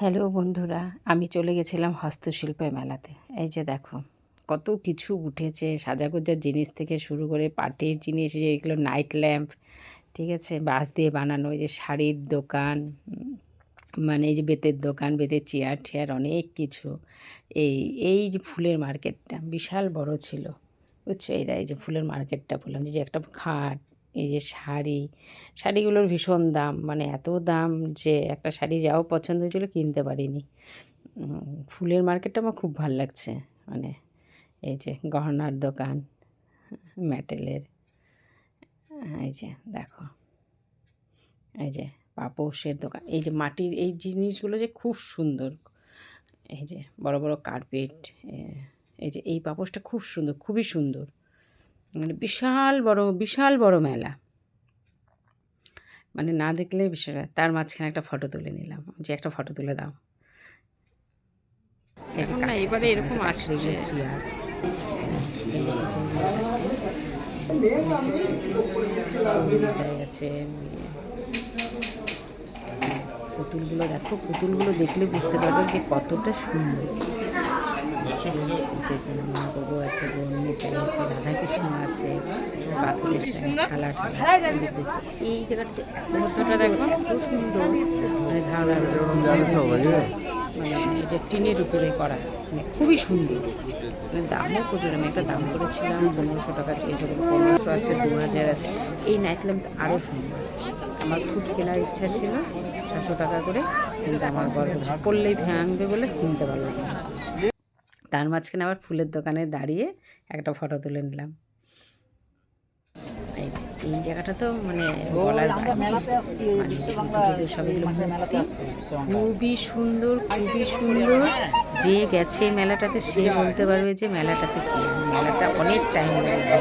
Hello বন্ধুরা, আমি চলে গেছিলাম হস্তশিল্পের মেলাতে। এই যে দেখো কত কিছু উঠেছে, সাজাগোজার জিনিস থেকে শুরু করে পাটের জিনিস, যেগুলো নাইট ল্যাম্প, ঠিক আছে, বাঁশ দিয়ে বানানো, এই যে শাড়ির দোকান, মানে এই যে বেতের দোকান, বেতের চেয়ার টেয়ার, অনেক কিছু। এই এই যে ফুলের মার্কেটটা বিশাল বড় ছিল, বুঝছো? এই যে ফুলের মার্কেটটা বললাম, যে একটা খাট, এই যে শাড়িগুলোর ভীষণ দাম, মানে এত দাম যে একটা শাড়ি যাও পছন্দ হয়েছিল কিনতে পারিনি। ফুলের মার্কেটটা আমার খুব ভালো লাগছে। মানে এই যে গহনার দোকান, মেটেলের, এই যে দেখো, এই যে পাপোশের দোকান, এই যে মাটির এই জিনিসগুলো যে খুব সুন্দর, এই যে বড় বড় কার্পেট, এই যে এই পাপোশটা খুব সুন্দর, খুবই সুন্দর, মানে বিশাল বড় মেলা, মানে না দেখলে বিষয়। তার মাঝখানে একটা ফটো তুলে নিলাম, যে একটা ফটো তুলে দাও। এই যে না, এবারে এরকম আসছে চেয়ার, গেছে। পুতুলগুলো দেখো, পুতুলগুলো দেখলে বুঝতে পারবে যে কতটা সুন্দর। যেখানে মহাপ্রভু আছে, বর্ণিতা আছে, রাধাকৃষ্ণ আছে, পাথরের থালা, এই জায়গাটা যে এতটা দেখো এত সুন্দর, মানে ধারণা, মানে এটা টিনের উপরে করা, মানে খুবই সুন্দর, মানে দামও প্রচুর। আমি একটা দাম করেছিলাম 1500 টাকা, চেয়েছিল 1500 আছে, 2000 আছে। এই নাইট ল্যাম্প আরও সুন্দর, আমার খুব কেনার ইচ্ছা ছিল 600 টাকা করে, কিন্তু আমার বড় পড়লেই ভাঙবে বলে কিনতে পারলাম না। তার মাঝখানে আবার ফুলের দোকানে দাঁড়িয়ে একটা ফটো তুলে নিলাম। এই জায়গাটা তো মানে বলার খুবই সুন্দর, খুবই সুন্দর। যে গেছে মেলাটাতে সে বলতে পারবে যে মেলাটাতে কি, মেলাটা অনেক টাইম লাগে।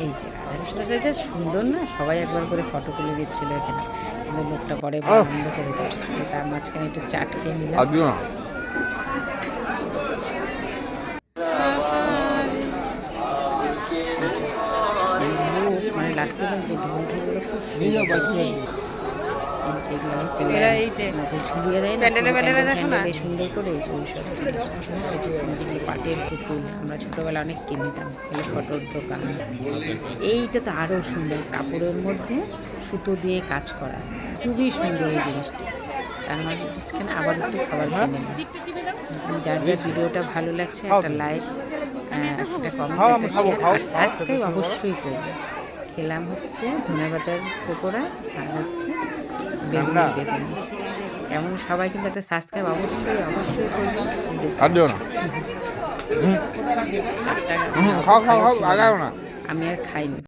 এই যে রাধাকৃষ্ণটা যে সুন্দর না, সবাই একবার করে ফটো তুলে দিচ্ছিল এখানে, কিন্তু লোকটা পরে বন্ধ করে দেয়। তার মাঝখানে একটু চাট খেয়ে নিলাম। মানে লাস্টে যে ঢোলগুলো খুব সুন্দর করে পাটের পুতুল আমরা ছোটোবেলা অনেক কিনতাম, ফটোর দোকান। এইটা তো আরও সুন্দর, কাপড়ের মধ্যে সুতো দিয়ে কাজ করা, খুবই সুন্দর এই জিনিসটা। তার মাঝখানে আবার একটু খাবার কিনে নিলাম। যার যার ভিডিওটা ভালো লাগছে একটা লাইক, একটা কমেন্ট, একটা শেয়ার আর সাবস্ক্রাইব অবশ্যই করবে। খেলাম হচ্ছে ধনেপাতার পকোড়া আর হচ্ছে বেগুন। কেমন সবাই কিন্তু একটা সাবস্ক্রাইব অবশ্যই করবে। আমি আর খাইনি।